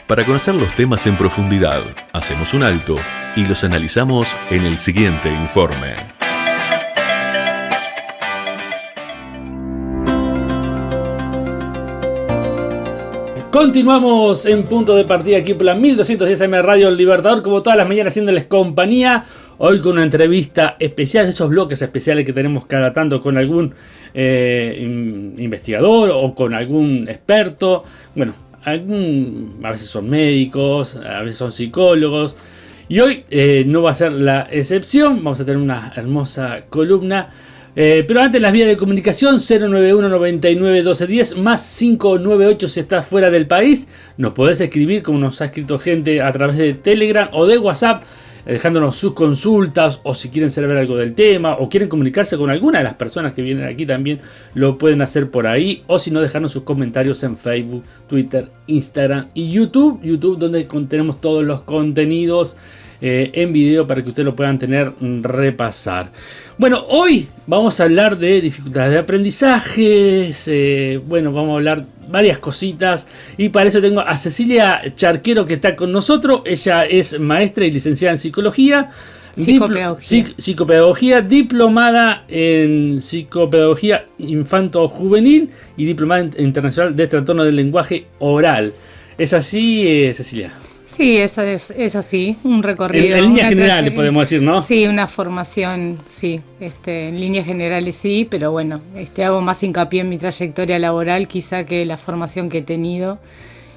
Para conocer los temas en profundidad, hacemos un alto y los analizamos en el siguiente informe. Continuamos en punto de partida aquí por la 1210 AM Radio El Libertador, como todas las mañanas haciéndoles compañía. Hoy con una entrevista especial, esos bloques especiales que tenemos cada tanto con algún investigador o con algún experto. Bueno, a veces son médicos, a veces son psicólogos. Y hoy no va a ser la excepción, vamos a tener una hermosa columna. Pero antes, las vías de comunicación: 091 99 12 10 más 598 si estás fuera del país. Nos podés escribir, como nos ha escrito gente, a través de Telegram o de WhatsApp, dejándonos sus consultas, o si quieren saber algo del tema o quieren comunicarse con alguna de las personas que vienen aquí, también lo pueden hacer por ahí, o si no, dejarnos sus comentarios en Facebook, Twitter, Instagram y YouTube, donde tenemos todos los contenidos en video para que ustedes lo puedan tener, repasar. Bueno, hoy vamos a hablar de dificultades de aprendizajes, vamos a hablar varias cositas, y para eso tengo a Cecilia Charquero, que está con nosotros. Ella es maestra y licenciada en psicología, psicopedagogía, diplomada en psicopedagogía infanto-juvenil y diplomada internacional de trastorno del lenguaje oral. ¿Es así, Cecilia? Sí, es así, un recorrido. En líneas generales podemos decir, ¿no? Sí, una formación, sí, en líneas generales sí, pero bueno, hago más hincapié en mi trayectoria laboral quizá que la formación que he tenido,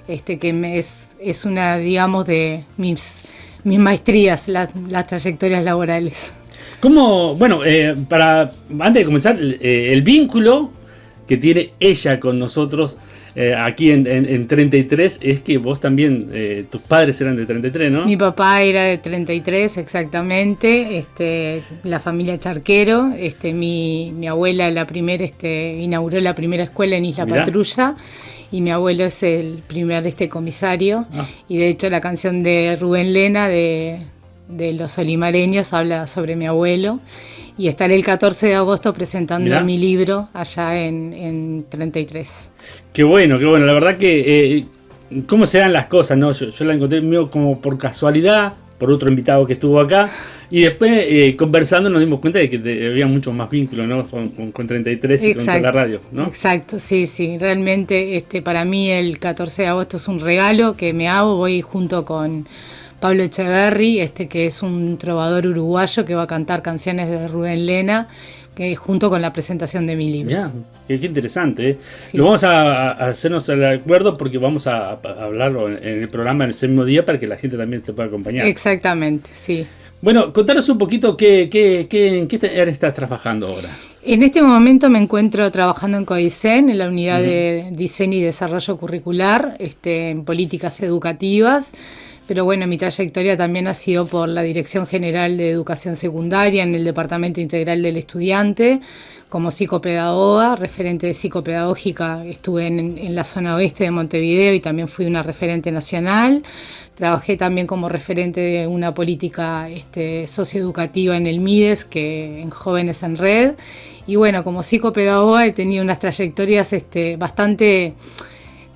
que es una, digamos, de mis maestrías, las trayectorias laborales. ¿Cómo, antes de comenzar, el vínculo que tiene ella con nosotros aquí en 33 es que vos también, tus padres eran de 33, ¿no? Mi papá era de 33, exactamente, la familia Charquero, mi abuela inauguró la primera escuela en Isla Patrulla, y mi abuelo es el primer comisario, y de hecho la canción de Rubén Lena de Los Olimareños habla sobre mi abuelo. Y estaré el 14 de agosto presentando mi libro allá en 33. Qué bueno, la verdad que cómo se dan las cosas, ¿no? Yo la encontré medio como por casualidad, por otro invitado que estuvo acá, y después conversando nos dimos cuenta de que había mucho más vínculo, ¿no? Con 33 y con la radio, ¿no? Exacto, sí, realmente para mí el 14 de agosto es un regalo que me hago. Voy junto con Pablo Echeverry, que es un trovador uruguayo que va a cantar canciones de Rubén Lena, que junto con la presentación de mi libro. Ya, qué interesante, ¿eh? Sí. Lo vamos a hacernos el acuerdo, porque vamos a hablarlo en el programa en ese mismo día para que la gente también te pueda acompañar. Exactamente, sí. Bueno, contanos un poquito en qué área estás trabajando ahora. En este momento me encuentro trabajando en CODICEN, en la unidad de diseño y desarrollo curricular, en políticas educativas. Pero bueno, mi trayectoria también ha sido por la Dirección General de Educación Secundaria en el Departamento Integral del Estudiante, como psicopedagoga, referente de psicopedagógica. Estuve en la zona oeste de Montevideo y también fui una referente nacional. Trabajé también como referente de una política socioeducativa en el MIDES, que en Jóvenes en Red. Y bueno, como psicopedagoga he tenido unas trayectorias bastante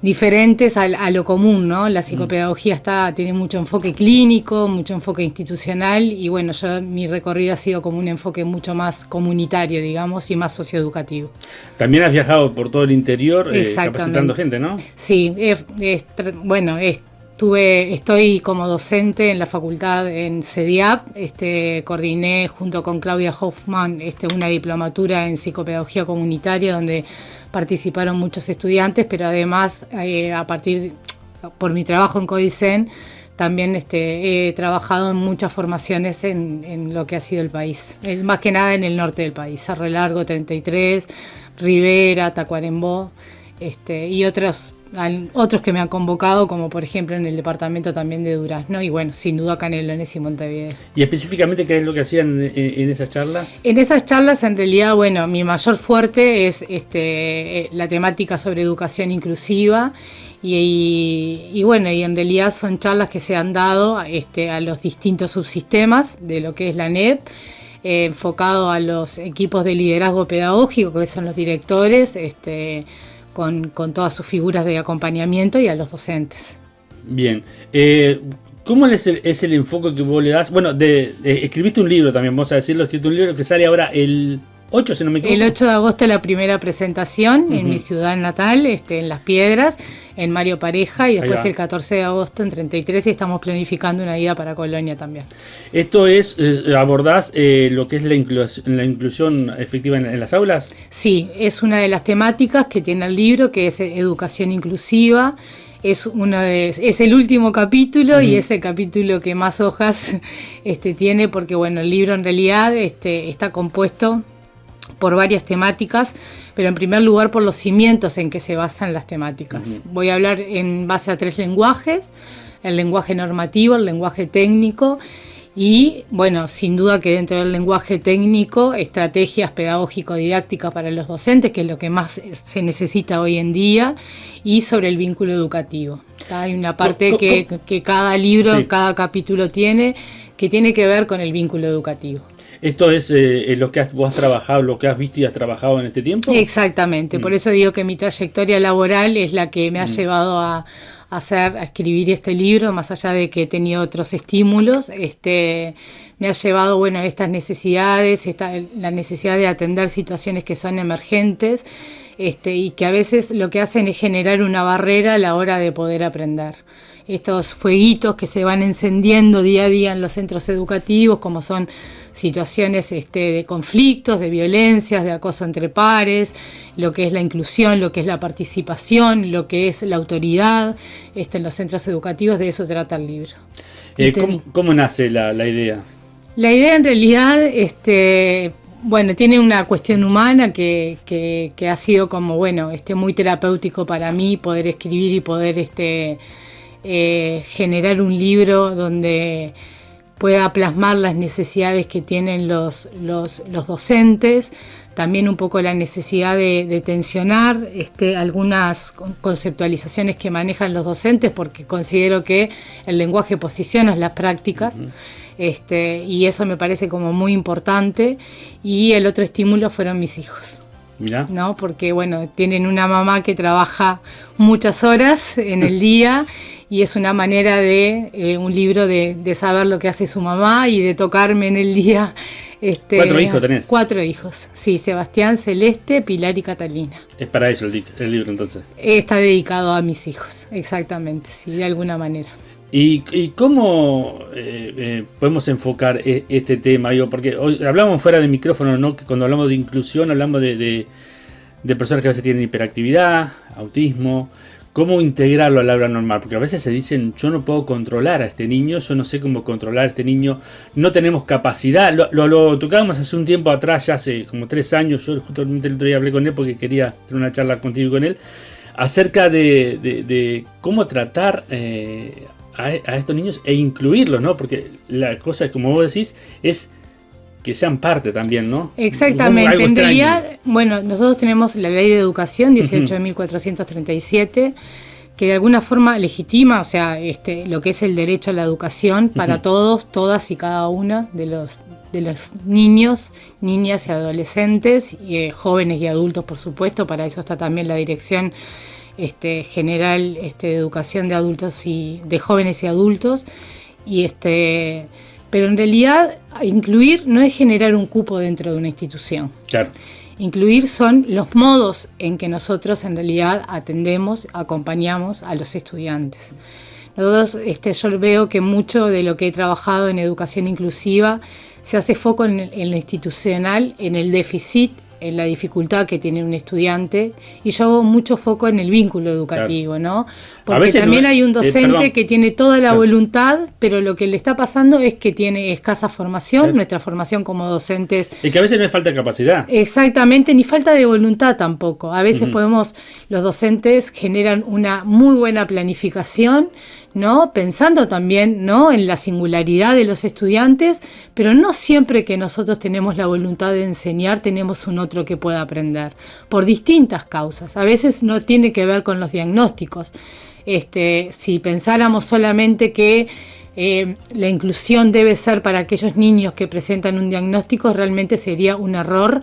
diferentes a lo común, ¿no? La psicopedagogía tiene mucho enfoque clínico, mucho enfoque institucional, y bueno, mi recorrido ha sido como un enfoque mucho más comunitario, digamos, y más socioeducativo. También has viajado por todo el interior capacitando gente, ¿no? Sí, estoy como docente en la facultad en CEDIAP, coordiné junto con Claudia Hoffman una diplomatura en psicopedagogía comunitaria donde participaron muchos estudiantes, pero además por mi trabajo en CODICEN también he trabajado en muchas formaciones en lo que ha sido el país, más que nada en el norte del país, Cerro Largo, 33, Rivera, Tacuarembó, y otros que me han convocado, como por ejemplo en el departamento también de Durazno, y bueno, sin duda Canelones y Montevideo. ¿Y específicamente qué es lo que hacían en esas charlas? En esas charlas, en realidad, bueno, mi mayor fuerte es la temática sobre educación inclusiva, y bueno, y en realidad son charlas que se han dado a los distintos subsistemas de lo que es la NEP, enfocado a los equipos de liderazgo pedagógico, que son los directores, con todas sus figuras de acompañamiento, y a los docentes. Bien. ¿Cómo es el enfoque que vos le das? Bueno, escribiste un libro también, vamos a decirlo, escribiste un libro que sale ahora el 8, si no me equivoco. El 8 de agosto la primera presentación en mi ciudad natal, en Las Piedras, en Mario Pareja, y después el 14 de agosto en 33, y estamos planificando una ida para Colonia también. ¿Esto es, abordás lo que es la inclusión efectiva en las aulas? Sí, es una de las temáticas que tiene el libro, que es educación inclusiva. Es el último capítulo y es el capítulo que más hojas tiene, porque bueno, el libro en realidad está compuesto por varias temáticas, pero en primer lugar por los cimientos en que se basan las temáticas. Voy a hablar en base a 3 lenguajes: el lenguaje normativo, el lenguaje técnico y, bueno, sin duda que dentro del lenguaje técnico, estrategias pedagógico-didácticas para los docentes, que es lo que más se necesita hoy en día, y sobre el vínculo educativo. Hay una parte que cada libro, sí, cada capítulo tiene, que tiene que ver con el vínculo educativo. ¿Esto es lo que vos has trabajado, lo que has visto y has trabajado en este tiempo? Exactamente, por eso digo que mi trayectoria laboral es la que me ha llevado a escribir este libro, más allá de que he tenido otros estímulos. Me ha llevado, bueno, a estas necesidades, la necesidad de atender situaciones que son emergentes, y que a veces lo que hacen es generar una barrera a la hora de poder aprender. Estos fueguitos que se van encendiendo día a día en los centros educativos, como son situaciones de conflictos, de violencias, de acoso entre pares, lo que es la inclusión, lo que es la participación, lo que es la autoridad en los centros educativos. De eso trata el libro. ¿Cómo nace la idea? La idea en realidad, bueno, tiene una cuestión humana que ha sido como, bueno, muy terapéutico para mí poder escribir y poder generar un libro donde pueda plasmar las necesidades que tienen los docentes, también un poco la necesidad de tensionar algunas conceptualizaciones que manejan los docentes, porque considero que el lenguaje posiciona las prácticas, y eso me parece como muy importante. Y el otro estímulo fueron mis hijos. Mirá. ¿No? Porque bueno, tienen una mamá que trabaja muchas horas en el día, y es una manera un libro de saber lo que hace su mamá y de tocarme en el día. 4 hijos tenés. 4 hijos, sí: Sebastián, Celeste, Pilar y Catalina. Es para eso el libro, entonces. Está dedicado a mis hijos, exactamente, sí, de alguna manera. ¿Y cómo podemos enfocar este tema? Porque hoy hablamos fuera del micrófono, ¿no? Que cuando hablamos de inclusión hablamos de personas que a veces tienen hiperactividad, autismo. ¿Cómo integrarlo al aula normal? Porque a veces se dicen: yo no puedo controlar a este niño, yo no sé cómo controlar a este niño, no tenemos capacidad. Lo tocábamos hace un tiempo atrás, ya hace como 3 años, yo justamente el otro día hablé con él porque quería tener una charla contigo y con él, acerca de cómo tratar a estos niños e incluirlos, ¿no? Porque la cosa, como vos decís, es que sean parte también, ¿no? Exactamente. En realidad, bueno, nosotros tenemos la Ley de Educación 18.437, que de alguna forma legitima, o sea, lo que es el derecho a la educación para todos, todas y cada uno de los niños, niñas y adolescentes, y jóvenes y adultos, por supuesto. Para eso está también la Dirección General de Educación de Adultos y de Jóvenes y Adultos, y pero en realidad incluir no es generar un cupo dentro de una institución. Claro. Incluir son los modos en que nosotros en realidad atendemos, acompañamos a los estudiantes. Nosotros, yo veo que mucho de lo que he trabajado en educación inclusiva se hace foco en lo institucional, en el déficit, en la dificultad que tiene un estudiante, y yo hago mucho foco en el vínculo educativo, claro, ¿no? Porque también hay un docente que tiene toda la voluntad, pero lo que le está pasando es que tiene escasa formación, claro, nuestra formación como docentes. Y que a veces no es falta de capacidad. Exactamente, ni falta de voluntad tampoco. A veces los docentes generan una muy buena planificación, ¿no? Pensando también, ¿no?, en la singularidad de los estudiantes, pero no siempre que nosotros tenemos la voluntad de enseñar tenemos un otro que pueda aprender, por distintas causas. A veces no tiene que ver con los diagnósticos. Si pensáramos solamente que la inclusión debe ser para aquellos niños que presentan un diagnóstico, realmente sería un error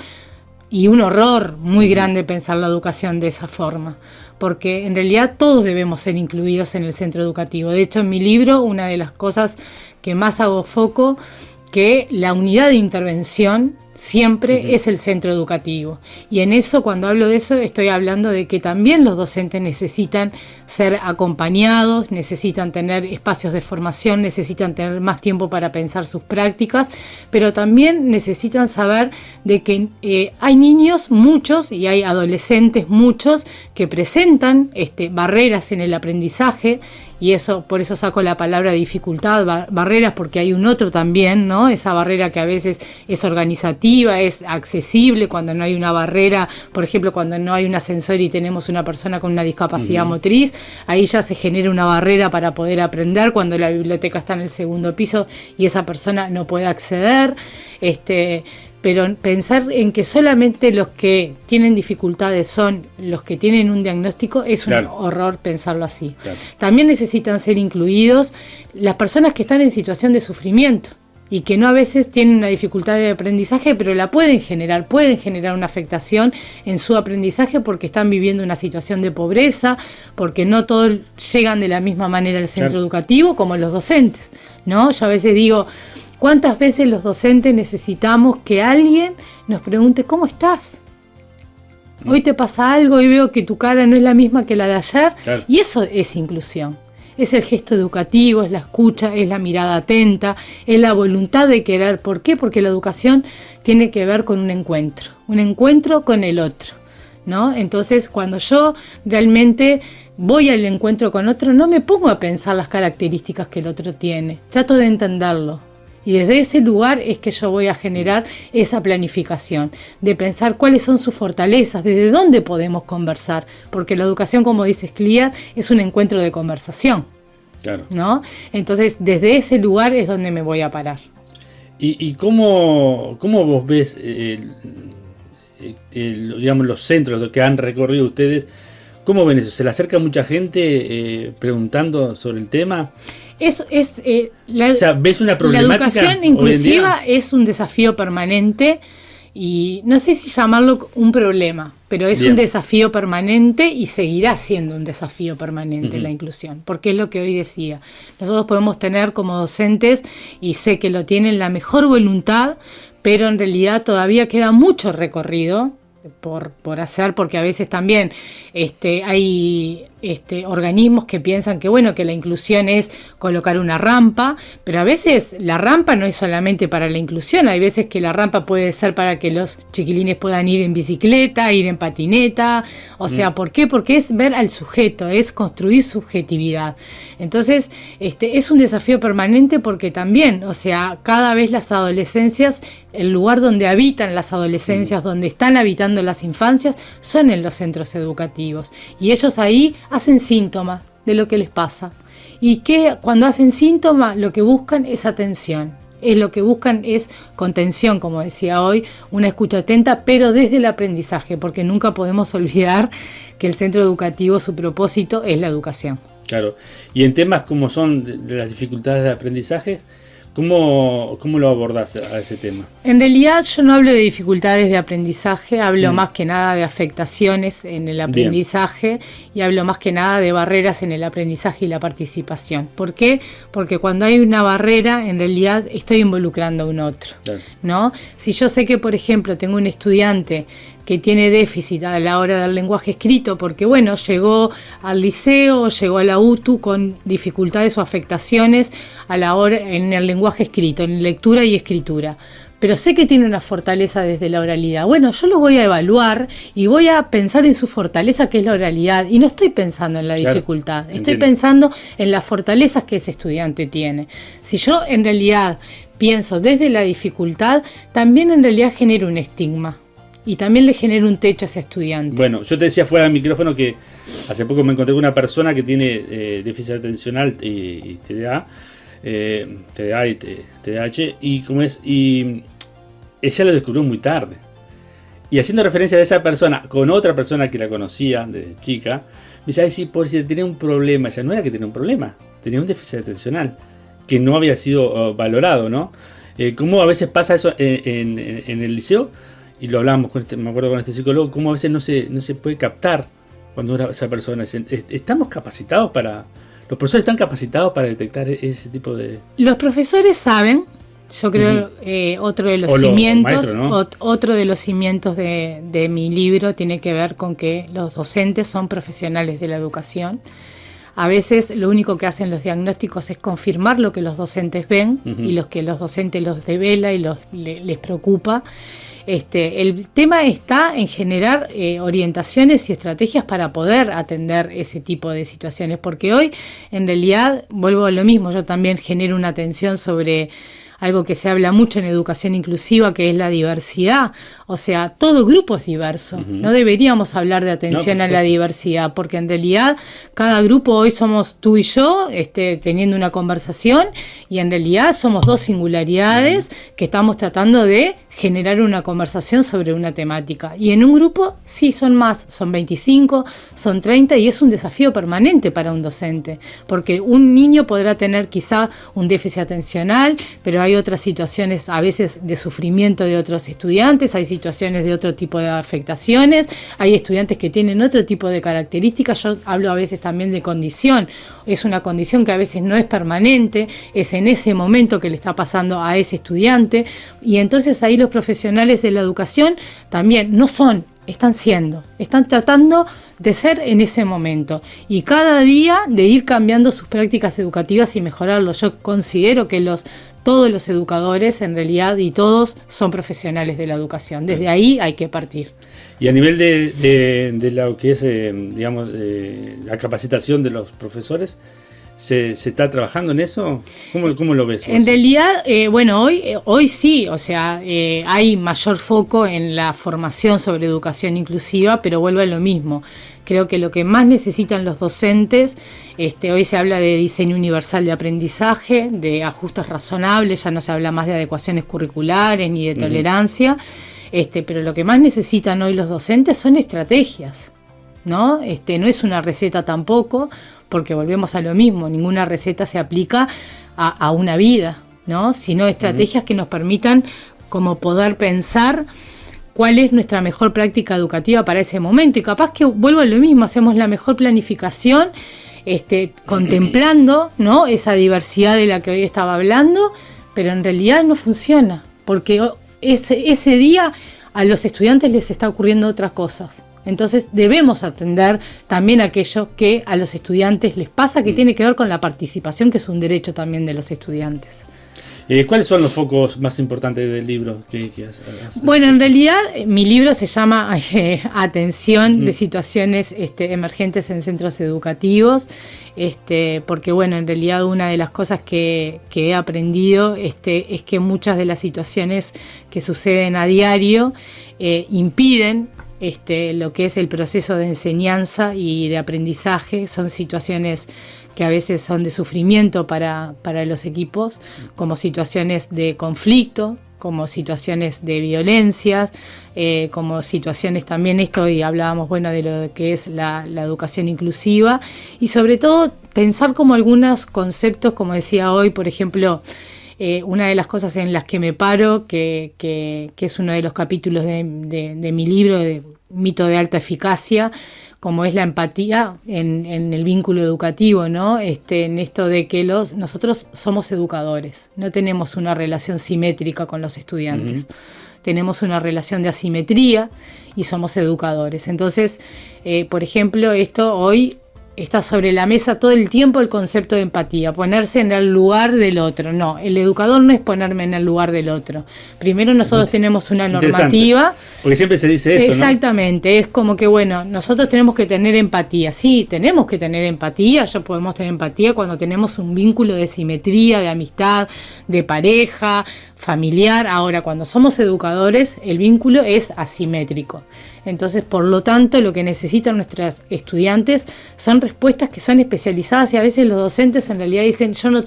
y un horror muy grande pensar la educación de esa forma, porque en realidad todos debemos ser incluidos en el centro educativo. De hecho, en mi libro, una de las cosas que más hago foco, que la unidad de intervención siempre es el centro educativo. Y en eso, cuando hablo de eso, estoy hablando de que también los docentes necesitan ser acompañados, necesitan tener espacios de formación, necesitan tener más tiempo para pensar sus prácticas, pero también necesitan saber de que hay niños, muchos, y hay adolescentes, muchos, que presentan barreras en el aprendizaje. Y eso, por eso saco la palabra dificultad, barreras, porque hay un otro también, ¿no? Esa barrera que a veces es organizativa, es accesible, cuando no hay una barrera, por ejemplo, cuando no hay un ascensor y tenemos una persona con una discapacidad motriz, ahí ya se genera una barrera para poder aprender, cuando la biblioteca está en el segundo piso y esa persona no puede acceder, pero pensar en que solamente los que tienen dificultades son los que tienen un diagnóstico es un horror pensarlo así. Claro. También necesitan ser incluidos las personas que están en situación de sufrimiento y que no a veces tienen una dificultad de aprendizaje, pero la pueden generar una afectación en su aprendizaje porque están viviendo una situación de pobreza, porque no todos llegan de la misma manera al centro educativo como los docentes, ¿no? Yo a veces digo, ¿cuántas veces los docentes necesitamos que alguien nos pregunte ¿cómo estás? Hoy te pasa algo y veo que tu cara no es la misma que la de ayer. Claro. Y eso es inclusión. Es el gesto educativo, es la escucha, es la mirada atenta, es la voluntad de querer. ¿Por qué? Porque la educación tiene que ver con un encuentro con el otro, ¿no? Entonces, cuando yo realmente voy al encuentro con otro, no me pongo a pensar las características que el otro tiene. Trato de entenderlo. Y desde ese lugar es que yo voy a generar esa planificación, de pensar cuáles son sus fortalezas, desde dónde podemos conversar, porque la educación, como dice Clear, es un encuentro de conversación, claro, ¿no? Entonces, desde ese lugar es donde me voy a parar. ¿Y cómo vos ves, digamos, los centros que han recorrido ustedes? ¿Cómo ven eso? ¿Se le acerca mucha gente preguntando sobre el tema? O sea, ¿ves una problemática? La educación inclusiva es un desafío permanente y no sé si llamarlo un problema, pero es un desafío permanente y seguirá siendo un desafío permanente la inclusión, porque es lo que hoy decía. Nosotros podemos tener como docentes, y sé que lo tienen, la mejor voluntad, pero en realidad todavía queda mucho recorrido por hacer, porque a veces también hay organismos que piensan que bueno, que la inclusión es colocar una rampa, pero a veces la rampa no es solamente para la inclusión, hay veces que la rampa puede ser para que los chiquilines puedan ir en bicicleta, ir en patineta, o sea, ¿por qué? Porque es ver al sujeto, es construir subjetividad. Entonces, es un desafío permanente porque también, o sea, cada vez las adolescencias, el lugar donde habitan las adolescencias, donde están habitando las infancias, son en los centros educativos, y ellos ahí hacen síntoma de lo que les pasa, y que cuando hacen síntoma lo que buscan es atención, lo que buscan es contención, como decía hoy, una escucha atenta, pero desde el aprendizaje, porque nunca podemos olvidar que el centro educativo, su propósito es la educación. Claro, y en temas como son de las dificultades de aprendizaje, ¿cómo lo abordás a ese tema? En realidad yo no hablo de dificultades de aprendizaje, hablo más que nada de afectaciones en el aprendizaje. Bien. Y hablo más que nada de barreras en el aprendizaje y la participación. ¿Por qué? Porque cuando hay una barrera, en realidad estoy involucrando a un otro, claro, ¿no? Si yo sé que, por ejemplo, tengo un estudiante que tiene déficit a la hora del lenguaje escrito, porque bueno, llegó al liceo, llegó a la UTU con dificultades o afectaciones a la hora en el lenguaje escrito, en lectura y escritura, pero sé que tiene una fortaleza desde la oralidad. Bueno, yo lo voy a evaluar y voy a pensar en su fortaleza, que es la oralidad, y no estoy pensando en la dificultad, estoy pensando en las fortalezas que ese estudiante tiene. Si yo en realidad pienso desde la dificultad, también en realidad genero un estigma. Y también le genera un techo a ese estudiante. Bueno, yo te decía fuera del micrófono que hace poco me encontré con una persona que tiene déficit atencional y TDA y TDAH, y ella lo descubrió muy tarde. Y haciendo referencia de esa persona con otra persona que la conocía desde chica, me dice, ay, sí, por si tenía un problema. Ya no era que tenía un problema, tenía un déficit atencional que no había sido valorado, ¿no? ¿Cómo a veces pasa eso en el liceo? y lo hablamos me acuerdo con este psicólogo, cómo a veces no se puede captar cuando esa persona estamos capacitados los profesores están capacitados para detectar ese tipo de... Los profesores saben, yo creo, otro de los cimientos, maestros, ¿no? Otro de los cimientos de mi libro tiene que ver con que los docentes son profesionales de la educación. A veces lo único que hacen los diagnósticos es confirmar lo que los docentes ven y los que los docentes los devela y les preocupa. El tema está en generar orientaciones y estrategias para poder atender ese tipo de situaciones, porque hoy, en realidad, vuelvo a lo mismo, yo también genero una atención sobre algo que se habla mucho en educación inclusiva, que es la diversidad. O sea, todo grupo es diverso. No deberíamos hablar de atención a la diversidad, porque en realidad cada grupo, hoy somos tú y yo, teniendo una conversación, y en realidad somos dos singularidades que estamos tratando de generar una conversación sobre una temática. Y en un grupo, sí, son más, son 25, son 30, y es un desafío permanente para un docente, porque un niño podrá tener quizá un déficit atencional, pero hay otras situaciones a veces de sufrimiento de otros estudiantes, hay situaciones de otro tipo de afectaciones, hay estudiantes que tienen otro tipo de características. Yo hablo a veces también de condición, es una condición que a veces no es permanente, es en ese momento que le está pasando a ese estudiante, y entonces ahí los profesionales de la educación también están tratando de ser en ese momento, y cada día de ir cambiando sus prácticas educativas y mejorarlo. Yo considero que todos los educadores en realidad y todos son profesionales de la educación. Desde ahí hay que partir. Y a nivel de lo que es, la capacitación de los profesores, ¿Se está trabajando en eso? ¿Cómo lo ves vos? En realidad, hoy sí, o sea, hay mayor foco en la formación sobre educación inclusiva, pero vuelvo a lo mismo. Creo que lo que más necesitan los docentes, hoy se habla de diseño universal de aprendizaje, de ajustes razonables, ya no se habla más de adecuaciones curriculares ni de tolerancia, pero lo que más necesitan hoy los docentes son estrategias, ¿no? No es una receta tampoco, porque volvemos a lo mismo, ninguna receta se aplica a una vida, ¿no? Sino estrategias que nos permitan como poder pensar cuál es nuestra mejor práctica educativa para ese momento, y capaz que vuelvo a lo mismo, hacemos la mejor planificación, contemplando, ¿no?, esa diversidad de la que hoy estaba hablando, pero en realidad no funciona, porque ese día a los estudiantes les está ocurriendo otras cosas. Entonces debemos atender también aquello que a los estudiantes les pasa, que tiene que ver con la participación, que es un derecho también de los estudiantes. ¿Cuáles son los focos más importantes del libro que has Bueno, en realidad mi libro se llama Atención de situaciones emergentes en centros educativos, porque bueno, en realidad una de las cosas que he aprendido es que muchas de las situaciones que suceden a diario impiden lo que es el proceso de enseñanza y de aprendizaje. Son situaciones que a veces son de sufrimiento para los equipos, como situaciones de conflicto, como situaciones de violencias, como situaciones también y hablábamos de lo que es la educación inclusiva, y sobre todo pensar como algunos conceptos, como decía hoy, por ejemplo, una de las cosas en las que me paro, que es uno de los capítulos de mi libro, de Mito de Alta Eficacia, como es la empatía en el vínculo educativo, ¿no? En esto de que nosotros somos educadores, no tenemos una relación simétrica con los estudiantes. Tenemos una relación de asimetría y somos educadores. Entonces, por ejemplo, esto hoy está sobre la mesa todo el tiempo, el concepto de empatía, ponerse en el lugar del otro. No, el educador no es ponerme en el lugar del otro. Primero nosotros tenemos una normativa. Porque siempre se dice eso, exactamente, ¿no? Es como que, nosotros tenemos que tener empatía. Sí, tenemos que tener empatía. Ya podemos tener empatía cuando tenemos un vínculo de simetría, de amistad, de pareja, familiar. Ahora, cuando somos educadores, el vínculo es asimétrico. Entonces, por lo tanto, lo que necesitan nuestros estudiantes son respuestas que son especializadas, y a veces los docentes en realidad dicen, yo no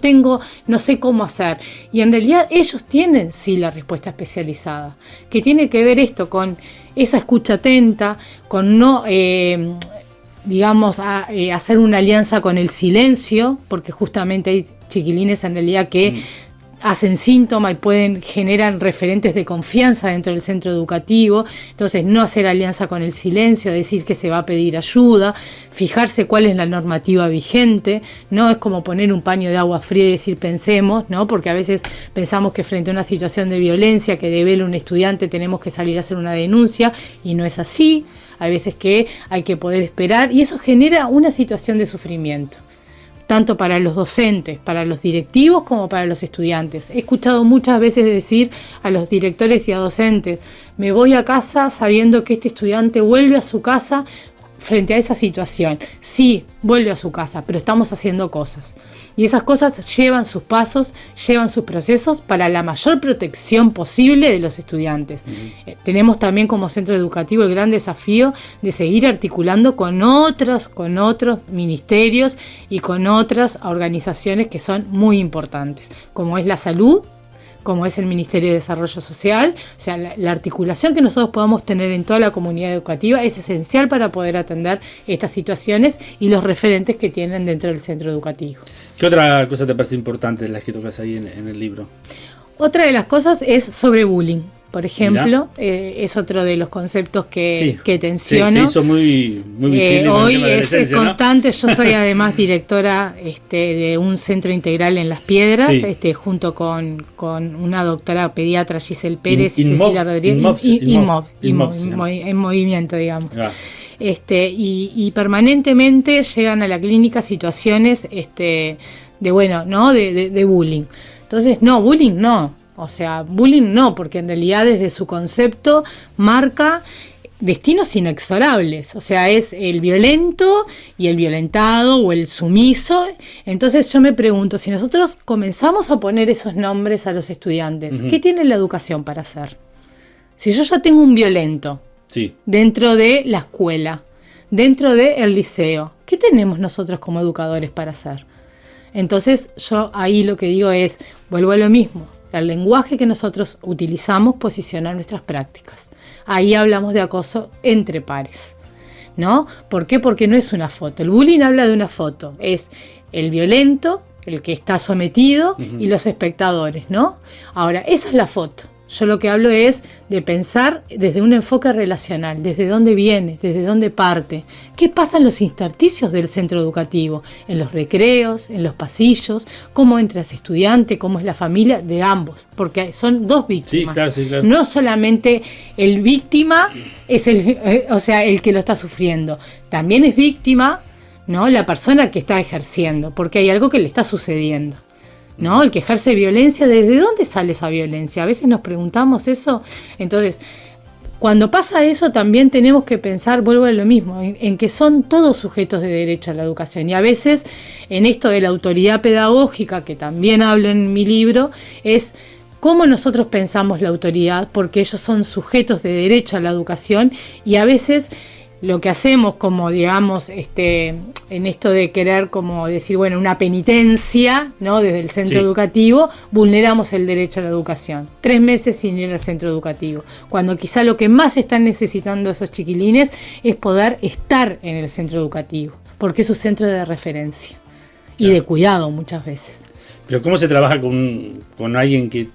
sé cómo hacer. Y en realidad ellos tienen sí la respuesta especializada, que tiene que ver esto con esa escucha atenta, con no hacer una alianza con el silencio, porque justamente hay chiquilines en realidad que hacen síntoma y generan referentes de confianza dentro del centro educativo. Entonces, no hacer alianza con el silencio, decir que se va a pedir ayuda, fijarse cuál es la normativa vigente, no es como poner un paño de agua fría y decir pensemos, ¿no? Porque a veces pensamos que frente a una situación de violencia que devela un estudiante tenemos que salir a hacer una denuncia, y no es así. Hay veces que hay que poder esperar, y eso genera una situación de sufrimiento, tanto para los docentes, para los directivos, como para los estudiantes. He escuchado muchas veces decir a los directores y a docentes: me voy a casa sabiendo que este estudiante vuelve a su casa frente a esa situación. Sí, vuelve a su casa, pero estamos haciendo cosas. Y esas cosas llevan sus pasos, llevan sus procesos para la mayor protección posible de los estudiantes. Tenemos también como centro educativo el gran desafío de seguir articulando con otros ministerios y con otras organizaciones que son muy importantes, como es la salud, como es el Ministerio de Desarrollo Social. O sea, la articulación que nosotros podamos tener en toda la comunidad educativa es esencial para poder atender estas situaciones y los referentes que tienen dentro del centro educativo. ¿Qué otra cosa te parece importante de las que tocas ahí en el libro? Otra de las cosas es sobre bullying. Por ejemplo, es otro de los conceptos que tensiono. Se hizo muy visible. Hoy es constante. ¿No? Yo soy además directora de un centro integral en Las Piedras, junto con una doctora pediatra, Giselle Pérez y Cecilia Rodríguez. INMOV, en movimiento, digamos. Y permanentemente llegan a la clínica situaciones de bullying. Entonces, bullying no. O sea, bullying no, porque en realidad desde su concepto marca destinos inexorables. O sea, es el violento y el violentado o el sumiso. Entonces yo me pregunto, si nosotros comenzamos a poner esos nombres a los estudiantes, ¿qué tiene la educación para hacer? Si yo ya tengo un violento dentro de la escuela, dentro del liceo, ¿qué tenemos nosotros como educadores para hacer? Entonces yo ahí lo que digo es, vuelvo a lo mismo. El lenguaje que nosotros utilizamos posiciona nuestras prácticas. Ahí hablamos de acoso entre pares, ¿no? ¿Por qué? Porque no es una foto. El bullying habla de una foto. Es el violento, el que está sometido, y los espectadores, ¿no? Ahora, esa es la foto. Yo lo que hablo es de pensar desde un enfoque relacional, desde dónde viene, desde dónde parte. ¿Qué pasa en los intersticios del centro educativo? En los recreos, en los pasillos, cómo entra ese estudiante, cómo es la familia de ambos, porque son dos víctimas. Sí, claro. No solamente el víctima es el que lo está sufriendo, también es víctima, ¿no?, la persona que está ejerciendo, porque hay algo que le está sucediendo, ¿no? El que ejerce violencia, ¿desde dónde sale esa violencia? A veces nos preguntamos eso. Entonces, cuando pasa eso, también tenemos que pensar, vuelvo a lo mismo, en que son todos sujetos de derecho a la educación. Y a veces, en esto de la autoridad pedagógica, que también hablo en mi libro, es cómo nosotros pensamos la autoridad, porque ellos son sujetos de derecho a la educación, y a veces lo que hacemos, como digamos, en esto de querer como decir, bueno, una penitencia, ¿no?, desde el centro educativo, vulneramos el derecho a la educación. 3 meses sin ir al centro educativo, cuando quizá lo que más están necesitando esos chiquilines es poder estar en el centro educativo, porque es un centro de referencia y de cuidado muchas veces. Pero ¿cómo se trabaja con alguien que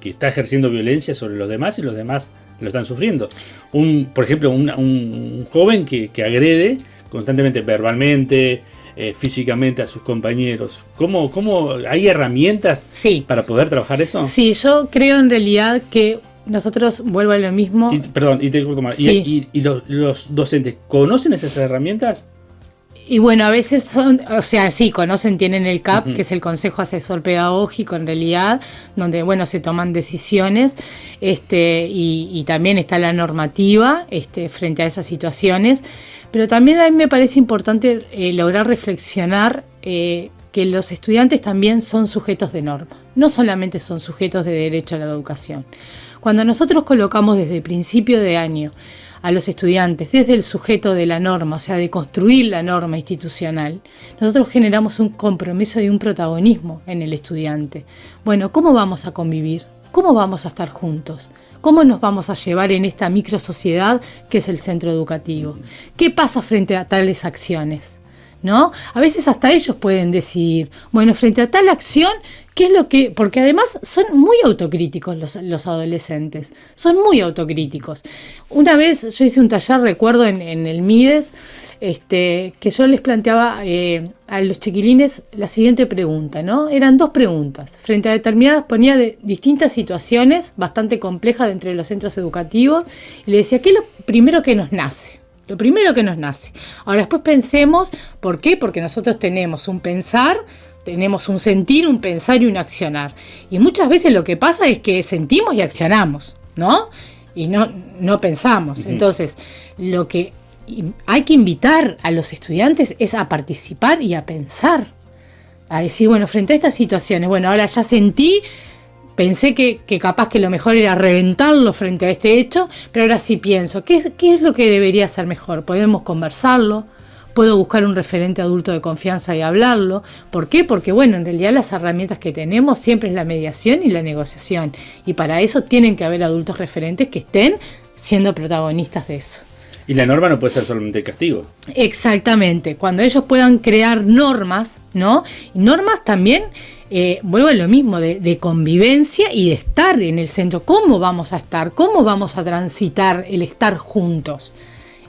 está ejerciendo violencia sobre los demás y los demás lo están sufriendo? Por ejemplo, un joven que agrede constantemente, verbalmente, físicamente a sus compañeros. ¿Cómo hay herramientas para poder trabajar eso? Sí, yo creo en realidad que nosotros, vuelvo a lo mismo. Y te corto más. ¿Y los docentes conocen esas herramientas? Y bueno, a veces conocen, tienen el CAP, que es el Consejo Asesor Pedagógico en realidad, donde se toman decisiones, y también está la normativa frente a esas situaciones. Pero también a mí me parece importante lograr reflexionar que los estudiantes también son sujetos de norma, no solamente son sujetos de derecho a la educación. Cuando nosotros colocamos desde principio de año a los estudiantes desde el sujeto de la norma, o sea, de construir la norma institucional, nosotros generamos un compromiso y un protagonismo en el estudiante. Bueno, ¿cómo vamos a convivir? ¿Cómo vamos a estar juntos? ¿Cómo nos vamos a llevar en esta microsociedad que es el centro educativo? ¿Qué pasa frente a tales acciones? ¿no? A veces hasta ellos pueden decidir, bueno, frente a tal acción, ¿qué es lo que...? Porque además son muy autocríticos los adolescentes, son muy autocríticos. Una vez yo hice un taller, recuerdo, en el Mides, que yo les planteaba a los chiquilines la siguiente pregunta, ¿no? Eran 2 preguntas. Frente a determinadas, ponía de distintas situaciones bastante complejas dentro de los centros educativos, y le decía, ¿qué es lo primero que nos nace? Lo primero que nos nace. Ahora después pensemos, ¿por qué? Porque nosotros tenemos un pensar, tenemos un sentir, un pensar y un accionar. Y muchas veces lo que pasa es que sentimos y accionamos, ¿no? Y no pensamos. Entonces, lo que hay que invitar a los estudiantes es a participar y a pensar. A decir, bueno, frente a estas situaciones, bueno, ahora ya sentí, pensé que capaz que lo mejor era reventarlo frente a este hecho, pero ahora sí pienso, ¿qué es lo que debería ser mejor? Podemos conversarlo, puedo buscar un referente adulto de confianza y hablarlo. ¿Por qué? Porque, bueno, en realidad las herramientas que tenemos siempre es la mediación y la negociación. Y para eso tienen que haber adultos referentes que estén siendo protagonistas de eso. Y la norma no puede ser solamente el castigo. Exactamente. Cuando ellos puedan crear normas, ¿no? Y normas también... vuelvo a lo mismo, de convivencia y de estar en el centro. ¿Cómo vamos a estar? ¿Cómo vamos a transitar el estar juntos?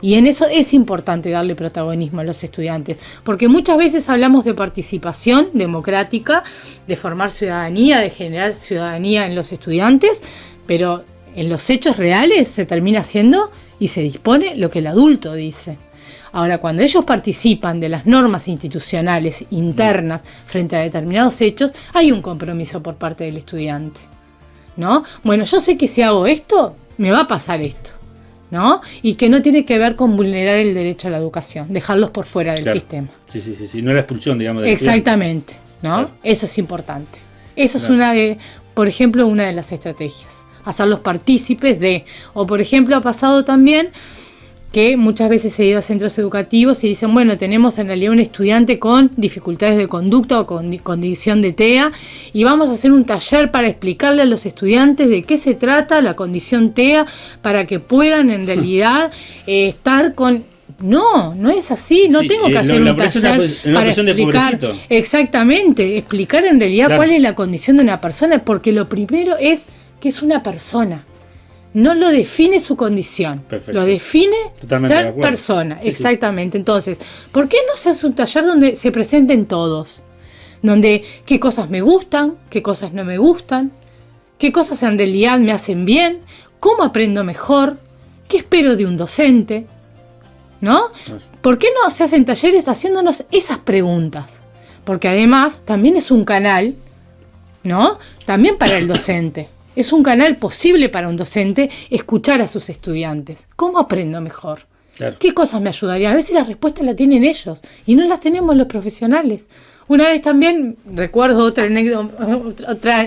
Y en eso es importante darle protagonismo a los estudiantes, porque muchas veces hablamos de participación democrática, de formar ciudadanía, de generar ciudadanía en los estudiantes, pero en los hechos reales se termina haciendo y se dispone lo que el adulto dice. Ahora, cuando ellos participan de las normas institucionales internas frente a determinados hechos, hay un compromiso por parte del estudiante, ¿no? Bueno, yo sé que si hago esto, me va a pasar esto, ¿no? Y que no tiene que ver con vulnerar el derecho a la educación, dejarlos por fuera del sistema. Sí, no es la expulsión, digamos. Exactamente, ¿no? Claro. Eso es importante. Eso es por ejemplo, una de las estrategias. Hacerlos partícipes de, o por ejemplo, ha pasado también que muchas veces he ido a centros educativos y dicen, bueno, tenemos en realidad un estudiante con dificultades de conducta o con condición de TEA y vamos a hacer un taller para explicarle a los estudiantes de qué se trata la condición TEA para que puedan en realidad estar con... No es así, no tengo que hacer un taller para explicar, exactamente, explicar en realidad cuál es la condición de una persona, porque lo primero es que es una persona. No lo define su condición, perfecto. Lo define totalmente ser persona, exactamente. Entonces, ¿por qué no se hace un taller donde se presenten todos? Donde qué cosas me gustan, qué cosas no me gustan, qué cosas en realidad me hacen bien, cómo aprendo mejor, qué espero de un docente, ¿no? ¿Por qué no se hacen talleres haciéndonos esas preguntas? Porque además también es un canal, ¿no? También para el docente. Es un canal posible para un docente escuchar a sus estudiantes. ¿Cómo aprendo mejor? Claro. ¿Qué cosas me ayudarían? A veces la respuesta la tienen ellos y no las tenemos los profesionales. Una vez también, recuerdo otra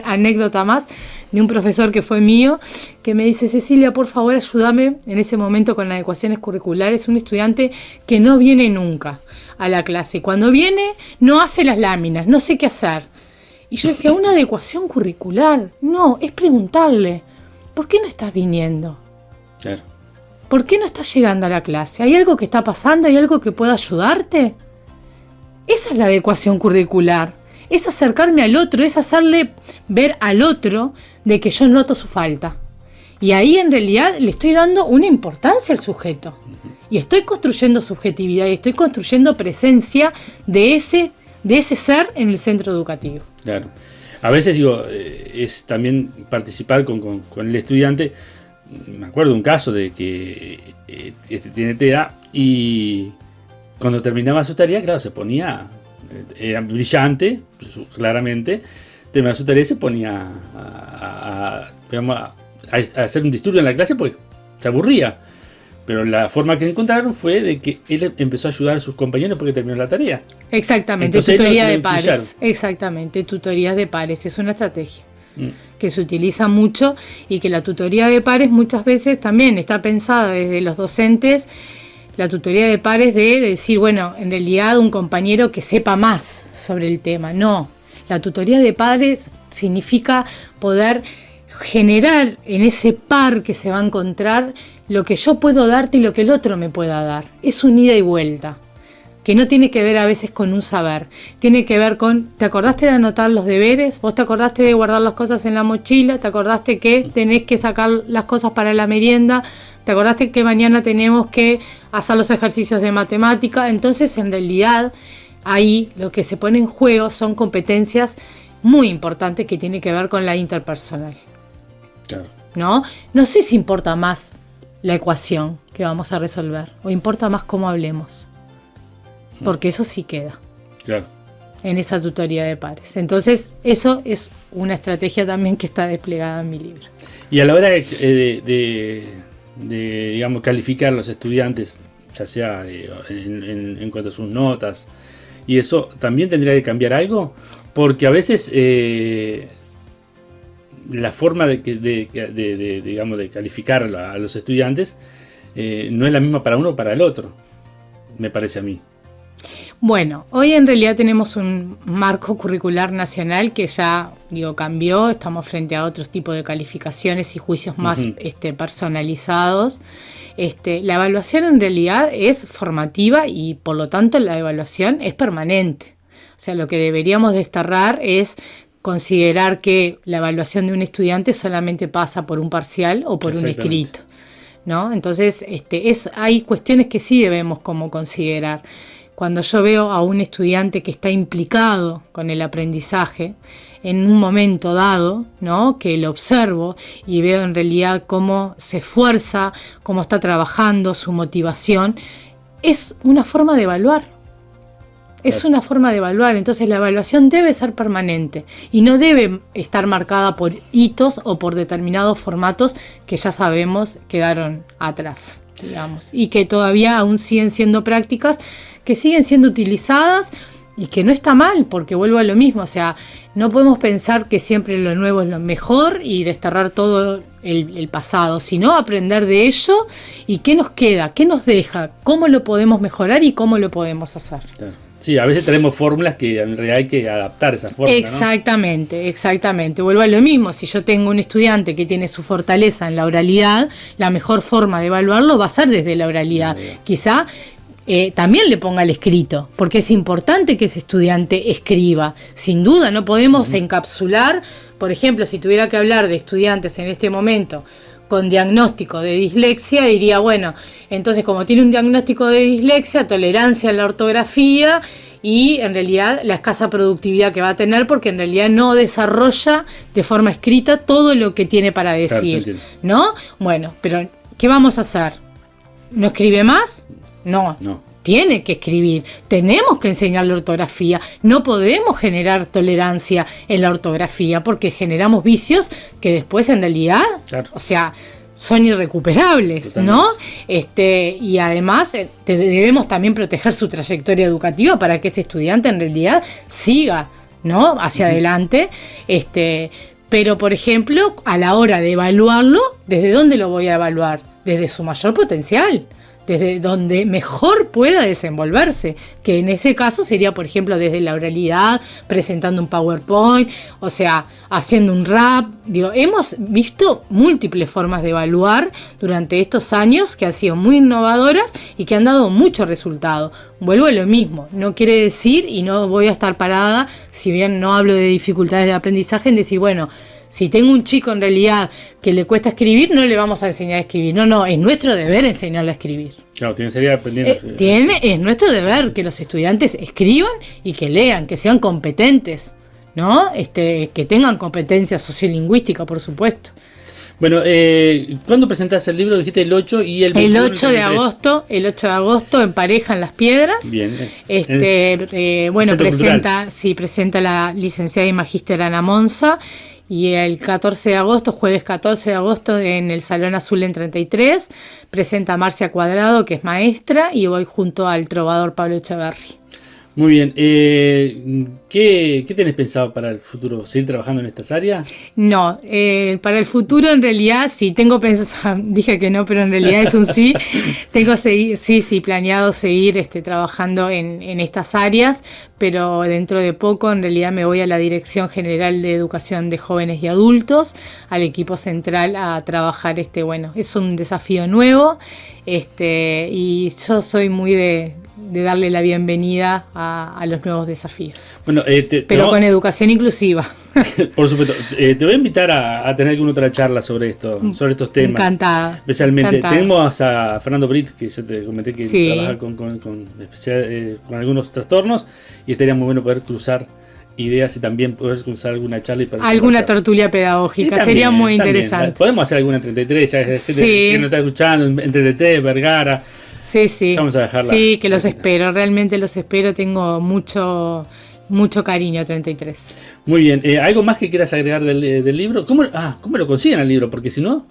anécdota más de un profesor que fue mío, que me dice, Cecilia, por favor, ayúdame en ese momento con las adecuaciones curriculares. Un estudiante que no viene nunca a la clase. Cuando viene, no hace las láminas, no sé qué hacer. Y yo decía, una adecuación curricular. No, es preguntarle, ¿por qué no estás viniendo? Claro. ¿Por qué no estás llegando a la clase? ¿Hay algo que está pasando? ¿Hay algo que pueda ayudarte? Esa es la adecuación curricular. Es acercarme al otro, es hacerle ver al otro de que yo noto su falta. Y ahí en realidad le estoy dando una importancia al sujeto. Y estoy construyendo subjetividad y estoy construyendo presencia de ese ser en el centro educativo. Claro. A veces digo, es también participar con el estudiante. Me acuerdo de un caso de que tiene TEA y cuando terminaba su tarea, claro, se ponía, era brillante, claramente, terminaba su tarea y se ponía a hacer un disturbio en la clase porque se aburría. Pero la forma que encontraron fue de que él empezó a ayudar a sus compañeros porque terminó la tarea. Exactamente, entonces, tutoría de pares. Exactamente, tutorías de pares. Es una estrategia que se utiliza mucho y que la tutoría de pares muchas veces también está pensada desde los docentes. La tutoría de pares de decir, bueno, en realidad un compañero que sepa más sobre el tema. No, la tutoría de pares significa poder generar en ese par que se va a encontrar lo que yo puedo darte y lo que el otro me pueda dar. Es un ida y vuelta. que no tiene que ver a veces con un saber, tiene que ver con, ¿te acordaste de anotar los deberes? ¿Vos te acordaste de guardar las cosas en la mochila? ¿Te acordaste que tenés que sacar las cosas para la merienda? ¿Te acordaste que mañana tenemos que hacer los ejercicios de matemática? Entonces, en realidad, ahí lo que se pone en juego son competencias muy importantes que tienen que ver con la interpersonal. Claro. No sé si importa más la ecuación que vamos a resolver o importa más cómo hablemos. Porque eso sí queda. Claro. En esa tutoría de pares. Entonces, eso es una estrategia también que está desplegada en mi libro. Y a la hora de digamos, calificar a los estudiantes, ya sea en cuanto a sus notas, y eso, ¿también tendría que cambiar algo? Porque a veces la forma digamos, de calificar a los estudiantes no es la misma para uno o para el otro, me parece a mí. Bueno, hoy en realidad tenemos un marco curricular nacional que ya, cambió. Estamos frente a otros tipos de calificaciones y juicios más personalizados. La evaluación en realidad es formativa y por lo tanto la evaluación es permanente. O sea, lo que deberíamos desterrar es considerar que la evaluación de un estudiante solamente pasa por un parcial o por un escrito, ¿no? Entonces, hay cuestiones que sí debemos como considerar. Cuando yo veo a un estudiante que está implicado con el aprendizaje en un momento dado, ¿no? Que lo observo y veo en realidad cómo se esfuerza, cómo está trabajando, su motivación, es una forma de evaluar. Es una forma de evaluar, entonces la evaluación debe ser permanente y no debe estar marcada por hitos o por determinados formatos que ya sabemos quedaron atrás, digamos, y que todavía aún siguen siendo prácticas que siguen siendo utilizadas y que no está mal, porque vuelvo a lo mismo, o sea, no podemos pensar que siempre lo nuevo es lo mejor y desterrar todo el pasado, sino aprender de ello y qué nos queda, qué nos deja, cómo lo podemos mejorar y cómo lo podemos hacer. Claro. Sí, a veces tenemos fórmulas que en realidad hay que adaptar esas fórmulas. Exactamente, ¿no? Exactamente. Vuelvo a lo mismo, si yo tengo un estudiante que tiene su fortaleza en la oralidad, la mejor forma de evaluarlo va a ser desde la oralidad. Quizá también le ponga el escrito, porque es importante que ese estudiante escriba. Sin duda, no podemos encapsular, por ejemplo, si tuviera que hablar de estudiantes en este momento con diagnóstico de dislexia, diría, bueno, entonces como tiene un diagnóstico de dislexia, tolerancia a la ortografía y en realidad la escasa productividad que va a tener porque en realidad no desarrolla de forma escrita todo lo que tiene para decir, claro, ¿no? Bueno, pero ¿qué vamos a hacer? ¿No escribe más? No. Tiene que escribir, tenemos que enseñar la ortografía, no podemos generar tolerancia en la ortografía porque generamos vicios que después en realidad, o sea, son irrecuperables, ¿no? Y además debemos también proteger su trayectoria educativa para que ese estudiante en realidad siga, ¿no? Hacia adelante, pero por ejemplo, a la hora de evaluarlo, ¿desde dónde lo voy a evaluar? Desde su mayor potencial. Desde donde mejor pueda desenvolverse, que en ese caso sería, por ejemplo, desde la oralidad, presentando un PowerPoint, o sea, haciendo un rap. Hemos visto múltiples formas de evaluar durante estos años que han sido muy innovadoras y que han dado mucho resultado. Vuelvo a lo mismo, no quiere decir, y no voy a estar parada, si bien no hablo de dificultades de aprendizaje, en decir, bueno, si tengo un chico en realidad que le cuesta escribir, no le vamos a enseñar a escribir. No, es nuestro deber enseñarle a escribir. Claro, tiene que seguir aprendiendo. Es nuestro deber que los estudiantes escriban y que lean, que sean competentes, ¿no? Que tengan competencia sociolingüística, por supuesto. Bueno, ¿cuándo presentás el libro? Dijiste el 8 y el 21, el 8 de agosto. El 8 de agosto en Pareja en Las Piedras. Bien. Bueno, presenta la licenciada y magíster Ana Monza. Y el 14 de agosto, jueves 14 de agosto, en el Salón Azul en 33, presenta a Marcia Cuadrado, que es maestra, y voy junto al trovador Pablo Echeverry. Muy bien. ¿Qué tenés pensado para el futuro? ¿Seguir trabajando en estas áreas? No, para el futuro en realidad sí tengo pensado, dije que no, pero en realidad es un sí. Tengo planeado seguir trabajando en estas áreas, pero dentro de poco en realidad me voy a la Dirección General de Educación de Jóvenes y Adultos, al equipo central a trabajar, es un desafío nuevo, y yo soy muy de darle la bienvenida a los nuevos desafíos. Bueno, pero con educación inclusiva. Por supuesto. Te voy a invitar a tener alguna otra charla sobre estos temas. Encantada. Especialmente. Encantada. Tenemos a Fernando Brit, que yo te comenté que sí. trabaja con algunos trastornos, y estaría muy bueno poder cruzar ideas y también poder cruzar alguna charla. Alguna tertulia pedagógica, también, sería muy también. interesante. Podemos hacer alguna en 33, ya sí. que nos está escuchando, en 33, Vergara. Sí, sí. Ya vamos a dejarla. Sí, que los espero, realmente los espero, tengo mucho cariño a 33. Muy bien, ¿algo más que quieras agregar del libro? ¿Cómo lo consiguen el libro? Porque si no...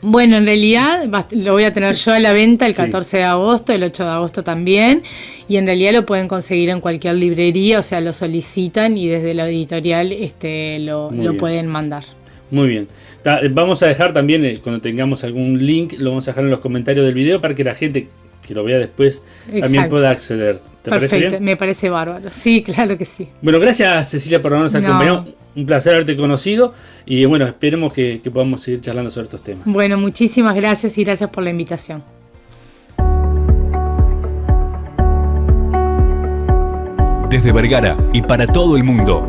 Bueno, en realidad lo voy a tener yo a la venta el 14 de agosto, el 8 de agosto también, y en realidad lo pueden conseguir en cualquier librería, o sea, lo solicitan y desde la editorial lo pueden mandar. Muy bien. Vamos a dejar también, cuando tengamos algún link, lo vamos a dejar en los comentarios del video para que la gente que lo vea después también pueda acceder. ¿Te parece bien? Me parece bárbaro. Sí, claro que sí. Bueno, gracias Cecilia por habernos acompañado. Un placer haberte conocido y bueno, esperemos que podamos seguir charlando sobre estos temas. Bueno, muchísimas gracias y gracias por la invitación. Desde Vergara y para todo el mundo.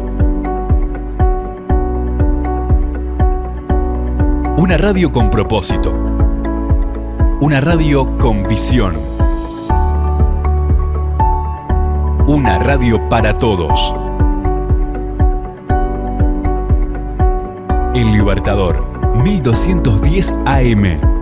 Una radio con propósito. Una radio con visión. Una radio para todos. El Libertador, 1210 AM.